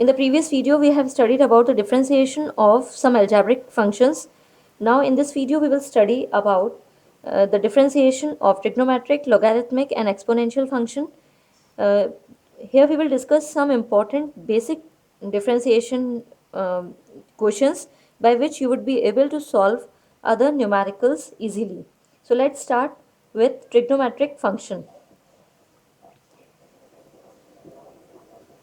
In the previous video, we have studied about the differentiation of some algebraic functions. Now in this video, we will study about the differentiation of trigonometric, logarithmic and exponential function. Uh, Here we will discuss some important basic differentiation questions by which you would be able to solve other numericals easily. So let's start with trigonometric function.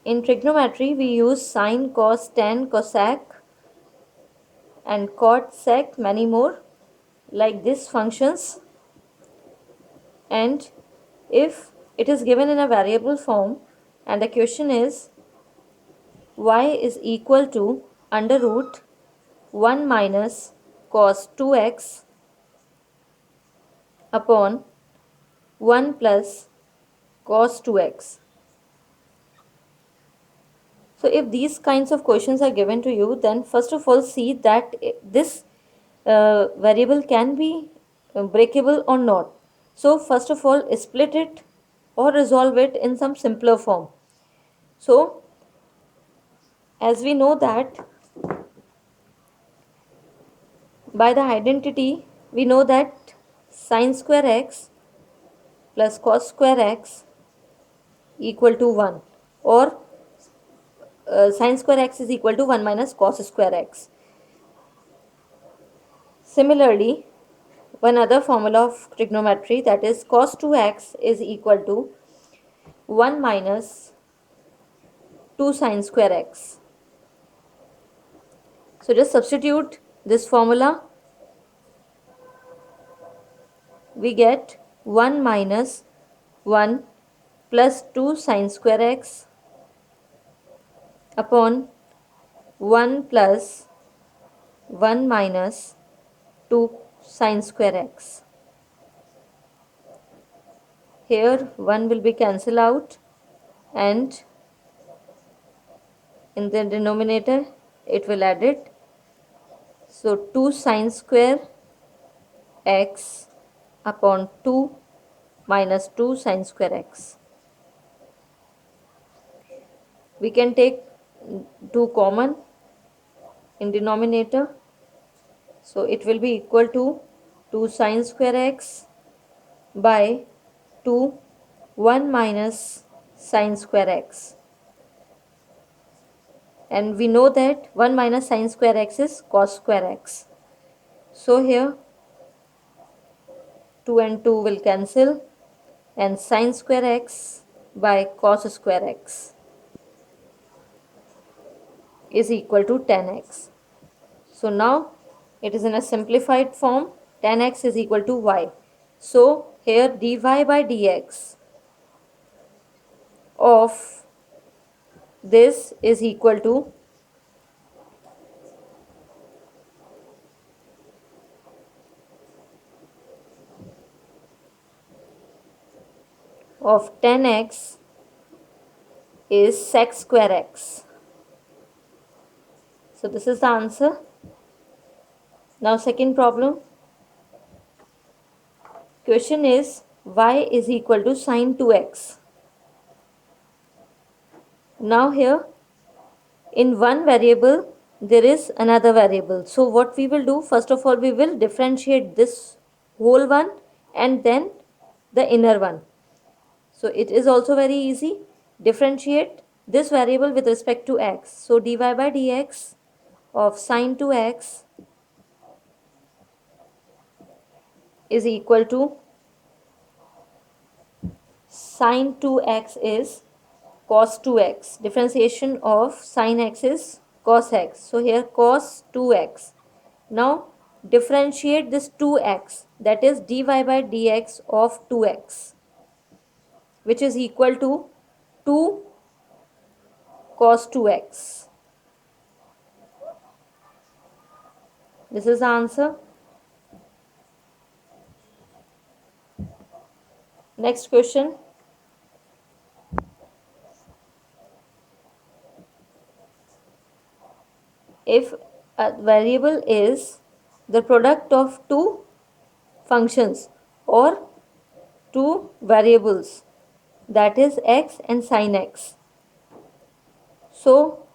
In trigonometry, we use sine, cos, tan, cosec and cot, sec, many more like these functions. And if it is given in a variable form and the question is y is equal to under root 1 minus cos 2x upon 1 plus cos 2x. So if these kinds of questions are given to you, then first of all see that this variable can be breakable or not. So first of all split it or resolve it in some simpler form. So as we know that by the identity, we know that sine square x plus cos square x equal to 1, or sine square x is equal to 1 minus cos square x. Similarly, one other formula of trigonometry, that is cos 2x is equal to 1 minus 2 sine square x. So just substitute this formula. We get 1 minus 1 plus 2 sine square x upon 1 plus 1 minus 2 sine square x. Here 1 will be cancelled out and in the denominator it will add it. So 2 sine square x upon 2 minus 2 sine square x. We can take 2 common in denominator. So it will be equal to 2 sine square x by 2 1 minus sine square x. And we know that 1 minus sine square x is cos square x. So here 2 and 2 will cancel and sine square x by cos square x is equal to tan x. So now it is in a simplified form, tan x is equal to y. So here dy by dx of this is equal to of tan x is sec square x. So this is the answer. Now second problem. Question is y is equal to sine 2x. Now here in one variable there is another variable. So what we will do, first of all we will differentiate this whole one and then the inner one. So it is also very easy. Differentiate this variable with respect to x. So dy by dx of sine 2x is equal to sine 2x is cos 2x. Differentiation of sine x is cos x. So here cos 2x. Now differentiate this 2x, that is dy by dx of 2x, which is equal to 2 cos 2x. This is the answer. Next question. If a variable is the product of two functions or two variables, that is x and sin x. So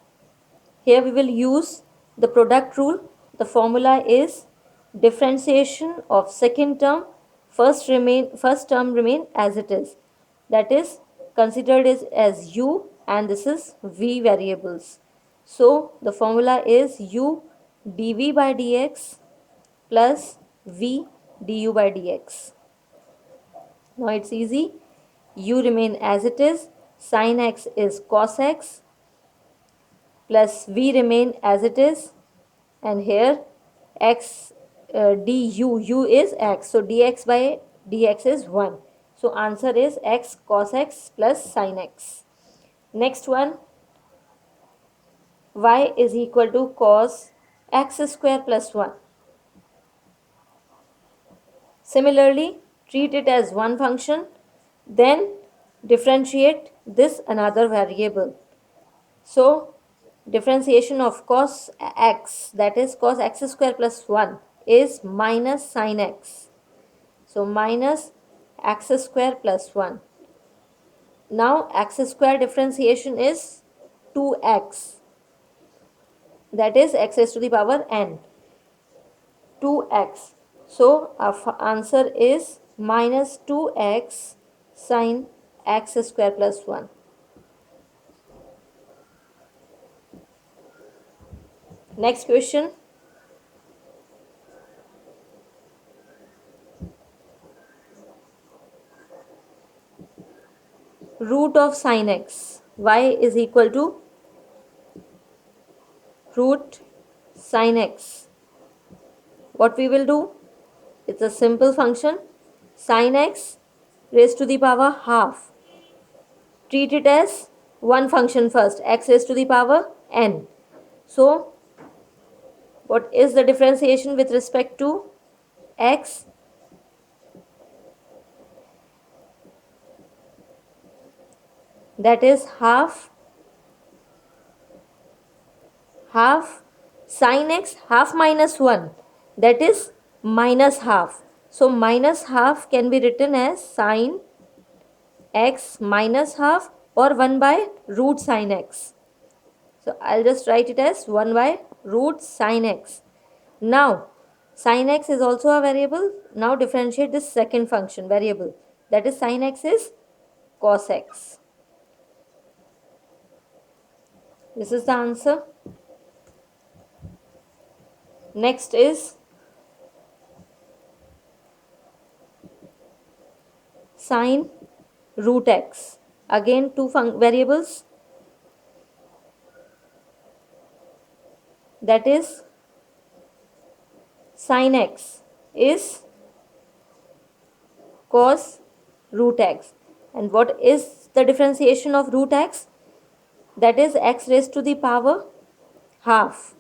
Here we will use the product rule. The formula is differentiation of second term, first term remain as it is. That is considered as u, and this is v variables. So the formula is u dv by dx plus v du by dx. Now it's easy. U remain as it is. Sin x is cos x plus v remain as it is, and here x du is x, so dx by dx is 1. So answer is x cos x plus sin x. Next one, y is equal to cos x square plus 1. Similarly, treat it as one function, then differentiate this another variable. So differentiation of cos x, that is cos x square plus 1, is minus sin x. So minus x square plus 1. Now x square differentiation is 2x, that is x raised to the power n. 2x. So our answer is minus 2x sin x square plus 1. Next question. Root of sin x. Y is equal to root sin x. What we will do? It's a simple function. Sin x raised to the power half. Treat it as one function first, x raised to the power n. So what is the differentiation with respect to x? That is half sin x, half minus 1, that is minus half. So minus half can be written as sin x minus half, or 1 by root sin x. So I'll just write it as 1 by root sin x. Now sin x is also a variable. Now differentiate this second function variable, that is sin x is cos x. This is the answer. Next is sin root x. Again two variables, that is sin x is cos root x. And what is the differentiation of root x? That is x raised to the power half.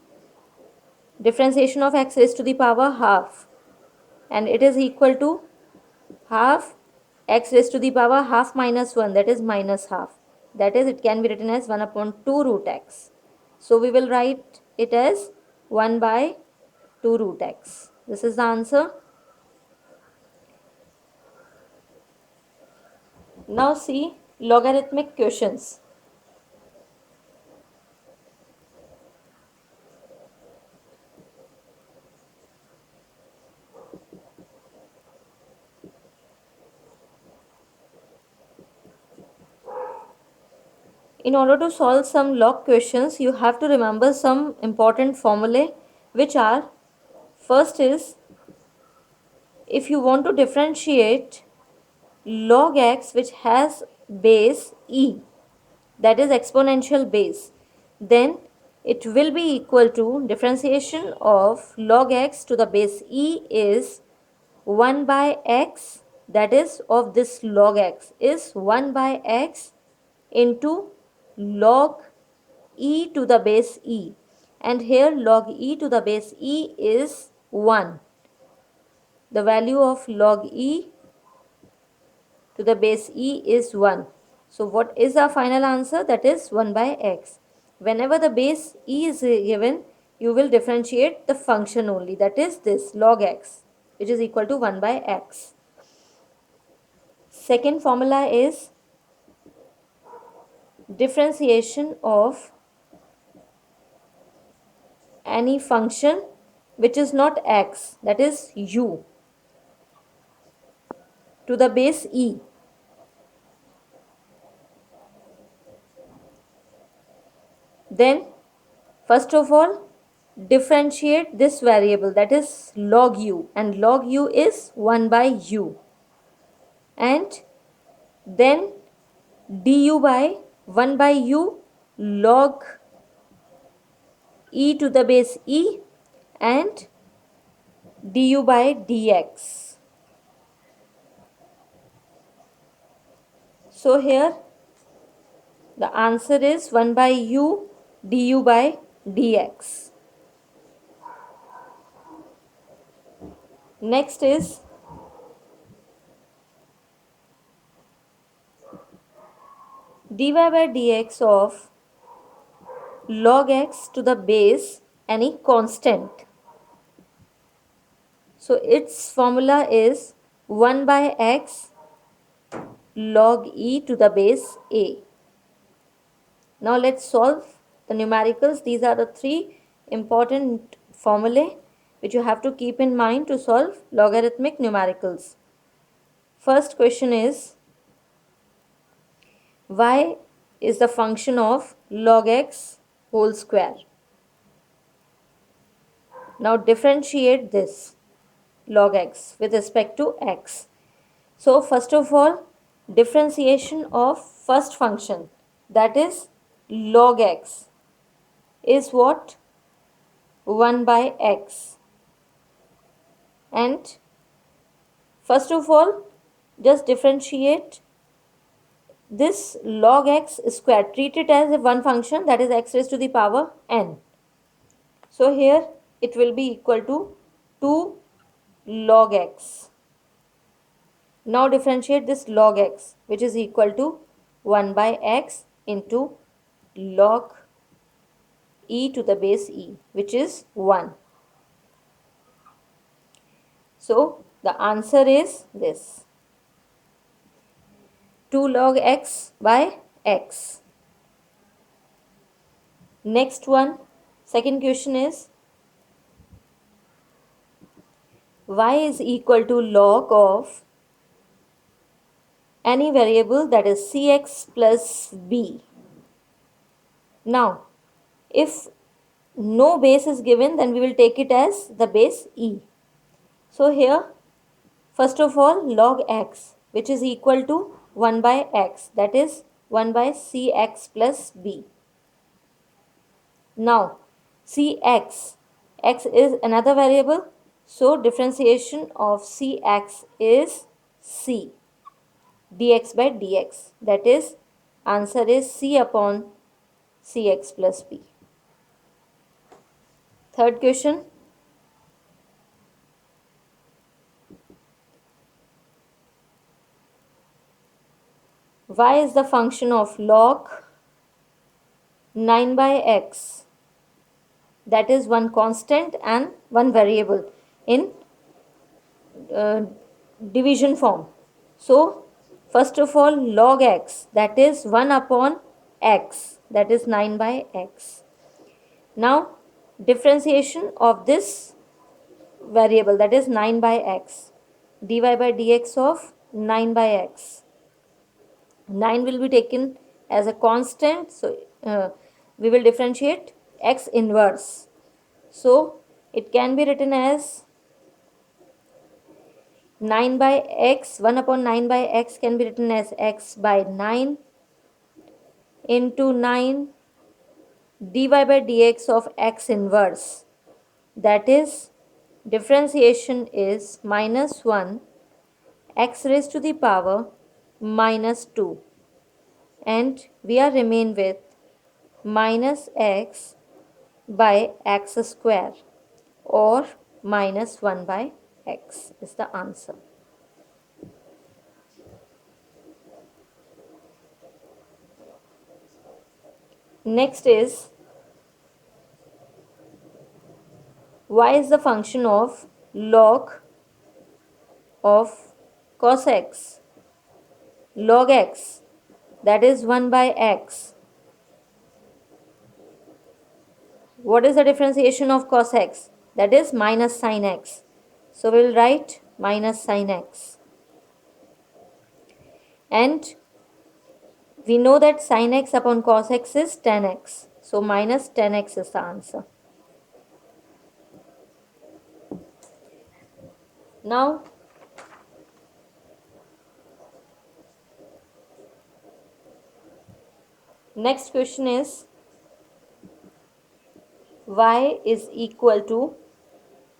Differentiation of x raised to the power half, and it is equal to half x raised to the power half minus 1, that is minus half. That is, it can be written as 1 upon 2 root x. So we will write it as 1 by 2 root x. This is the answer. Now see logarithmic questions. In order to solve some log questions, you have to remember some important formulae, which are, first is, if you want to differentiate log x which has base e, that is exponential base, then it will be equal to differentiation of log x to the base e is 1 by x, that is of this log x is 1 by x into log e to the base e, and here log e to the base e is 1. The value of log e to the base e is 1. So what is our final answer? That is 1 by x. Whenever the base e is given, you will differentiate the function only, that is this log x, which is equal to 1 by x. Second formula is differentiation of any function which is not x, that is u, to the base e. Then first of all, differentiate this variable, that is log u, and log u is 1 by u, and then du by 1 by u log e to the base e, and du by dx. So here the answer is 1 by u du by dx. Next is dy by dx of log x to the base any constant. So its formula is 1 by x log e to the base a. Now let's solve the numericals. These are the three important formulae which you have to keep in mind to solve logarithmic numericals. First question is, y is the function of log x whole square. Now differentiate this log x with respect to x. So first of all, differentiation of first function, that is log x, is what? 1 by x. And first of all, just differentiate this log x square. Treat it as a one function, that is x raised to the power n. So here it will be equal to 2 log x. Now differentiate this log x, which is equal to 1 by x into log e to the base e, which is 1. So the answer is this, 2 log x by x. Next one, second question is, y is equal to log of any variable, that is cx plus b. Now, if no base is given, then we will take it as the base e. So here, first of all, log x, which is equal to 1 by x, that is 1 by cx plus b. Now, cx, x is another variable, so differentiation of cx is c, dx by dx, that is answer is c upon cx plus b. Third question, y is the function of log 9 by x, that is one constant and one variable in division form. So first of all, log x, that is 1 upon x, that is 9 by x. Now differentiation of this variable, that is 9 by x, dy by dx of 9 by x. 9 will be taken as a constant, so we will differentiate x inverse. So it can be written as 9 by x, 1 upon 9 by x can be written as x by 9 into 9 dy by dx of x inverse, that is differentiation is minus 1 x raised to the power minus 2, and we are remain with minus x by x square, or minus 1 by x is the answer. Next is, y is the function of log of cos x, log x, that is 1 by x. What is the differentiation of cos x? That is minus sin x. So we will write minus sin x. And we know that sin x upon cos x is tan x. So minus tan x is the answer. Now, next question is y is equal to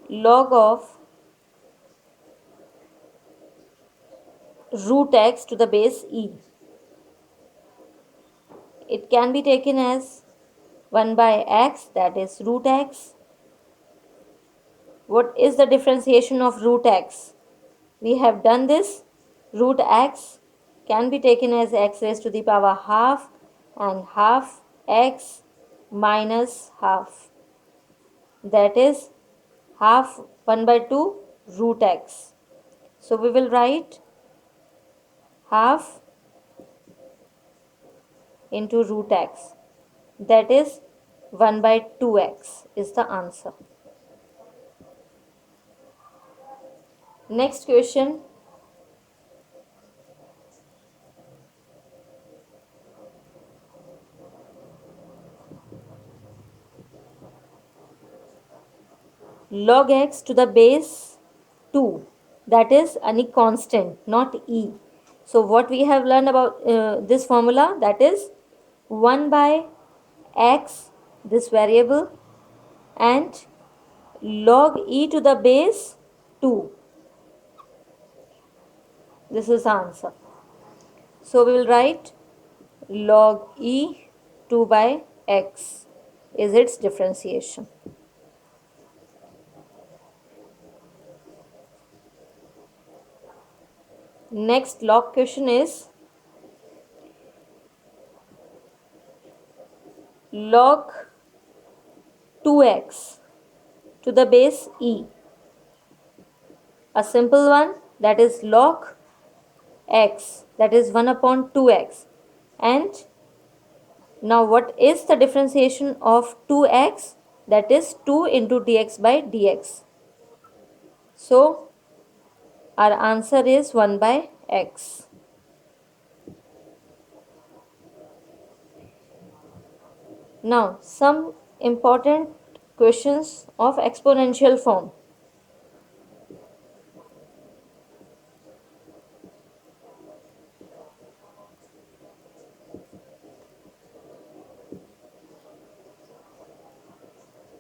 log of root x to the base e. It can be taken as 1 by x, that is root x. What is the differentiation of root x? We have done this. Root x can be taken as x raised to the power half and half x minus half. That is half 1 by 2 root x. So we will write half into root x. That is 1 by 2x is the answer. Next question. Log x to the base 2, that is any constant, not e. So what we have learned about this formula, that is 1 by x, this variable, and log e to the base 2. This is the answer. So we will write log e 2 by x is its differentiation. Next log question is log 2x to the base e. A simple one, that is log x, that is 1 upon 2x. And now what is the differentiation of 2x? That is 2 into dx by dx. So our answer is 1 by x. Now some important questions of exponential form.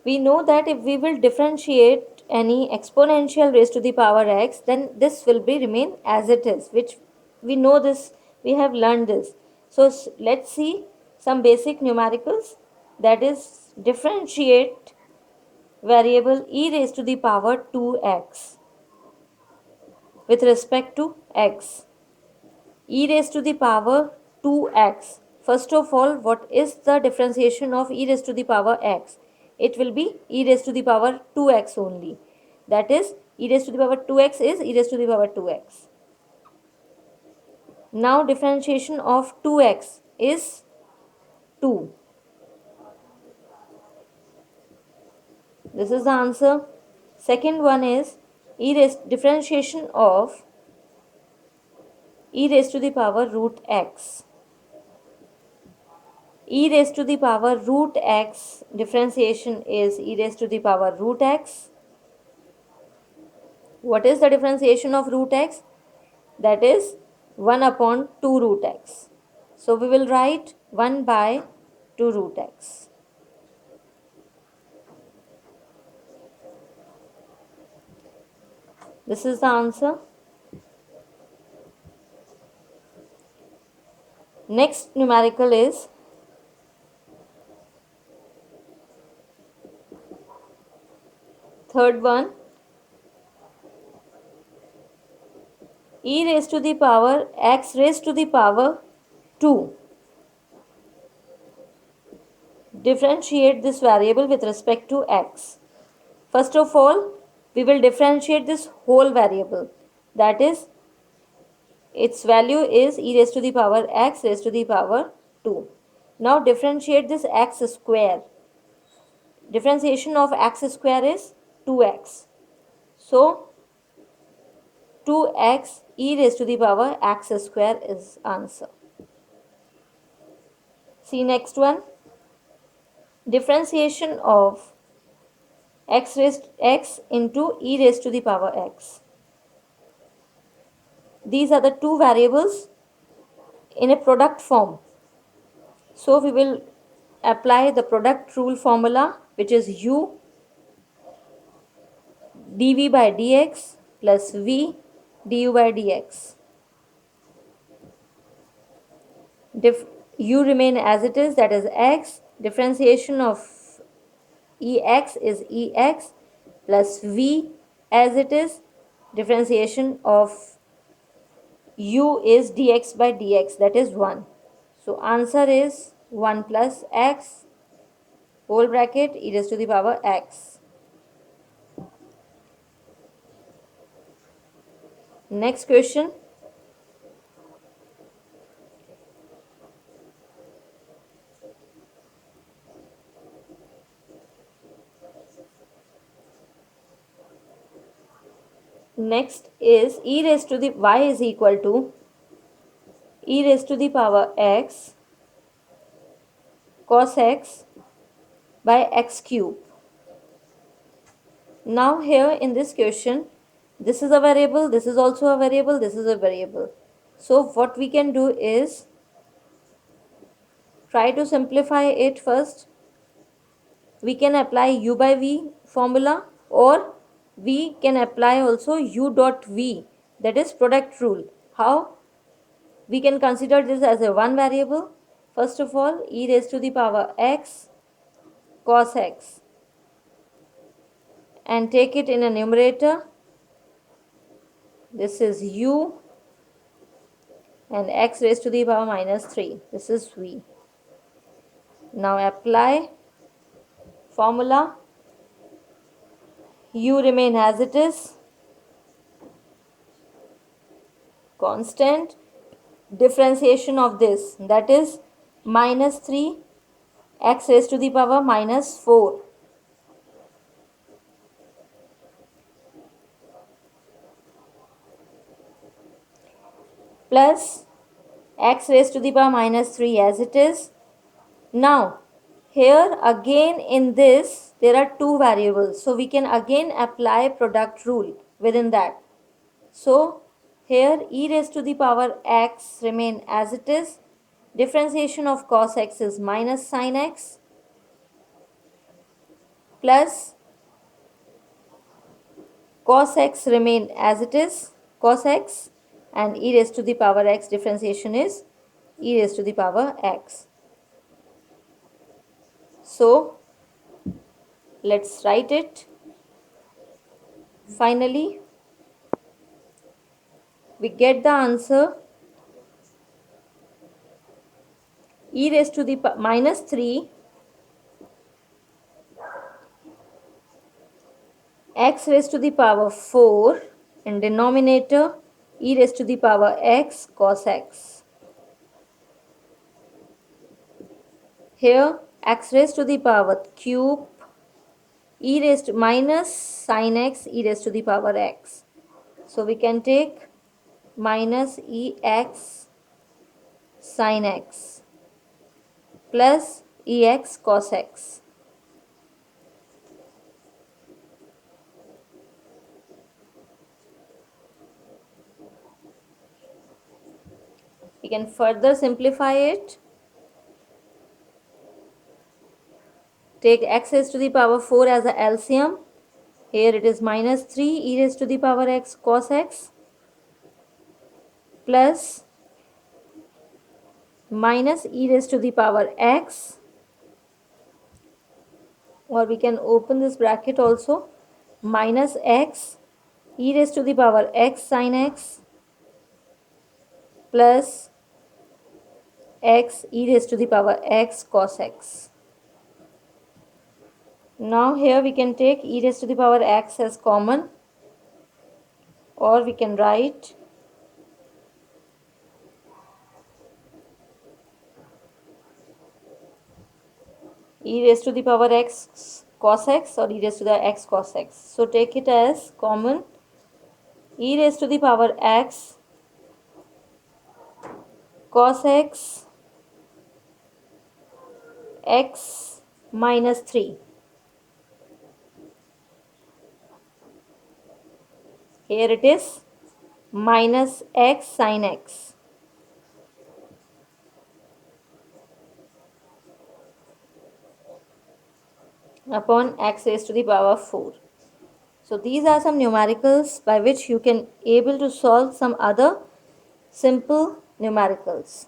We know that if we will differentiate any exponential raised to the power x, then this will be remain as it is, which we know this, we have learned this. So let's see some basic numericals, that is differentiate variable e raised to the power 2x with respect to x. E raised to the power 2x. First of all, what is the differentiation of e raised to the power x? It will be e raised to the power 2x only. That is, e raised to the power 2x is e raised to the power 2x. Now differentiation of 2x is 2. This is the answer. Second one is differentiation of e raised to the power root x. E raised to the power root x, differentiation is e raised to the power root x. What is the differentiation of root x? That is 1 upon 2 root x. So we will write 1 by 2 root x. This is the answer. Next numerical is third one, e raised to the power x raised to the power 2. Differentiate this variable with respect to x. First of all, we will differentiate this whole variable. That is, its value is e raised to the power x raised to the power 2. Now differentiate this x square. Differentiation of x square is 2x. So 2x e raised to the power x square is answer. See next one. Differentiation of x into e raised to the power x. These are the two variables in a product form. So we will apply the product rule formula, which is u dv by dx plus v du by dx. U remain as it is, that is x. Differentiation of ex is ex plus v as it is. Differentiation of u is dx by dx, that is 1. So answer is 1 plus x whole bracket e raised to the power x. Next question. Next is e raised to the y is equal to e raised to the power x cos x by x cube. Now here in this question, this is a variable, this is also a variable, this is a variable. So what we can do is try to simplify it first. We can apply u by v formula, or we can apply also u dot v, that is product rule. How? We can consider this as a one variable. First of all, e raised to the power x cos x, and take it in a numerator. This is u, and x raised to the power minus 3. This is v. Now apply formula. U remain as it is, constant. Differentiation of this, that is minus 3 x raised to the power minus 4 plus x raised to the power minus 3 as it is. Now here again in this there are two variables, so we can again apply product rule within that. So here e raised to the power x remain as it is. Differentiation of cos x is minus sin x plus cos x remain as it is, cos x, and e raised to the power x differentiation is e raised to the power x. So let's write it. Finally, we get the answer e raised to the minus 3 x raised to the power 4 in denominator e raised to the power x cos x. Here x raised to the power cube e raised to minus sin x e raised to the power x. So we can take minus ex sin x plus ex cos x. We can further simplify it. Take x raised to the power 4 as a LCM. Here it is minus 3 e raised to the power x cos x plus minus e raised to the power x, or we can open this bracket also, minus x e raised to the power x sin x plus x e raised to the power x cos x. Now here we can take e raised to the power x as common, or we can write e raised to the power x cos x or e raised to the x cos x. So take it as common, e raised to the power x cos x x minus 3. Here it is minus x sin x upon x raised to the power 4. So these are some numericals by which you can able to solve some other simple numericals.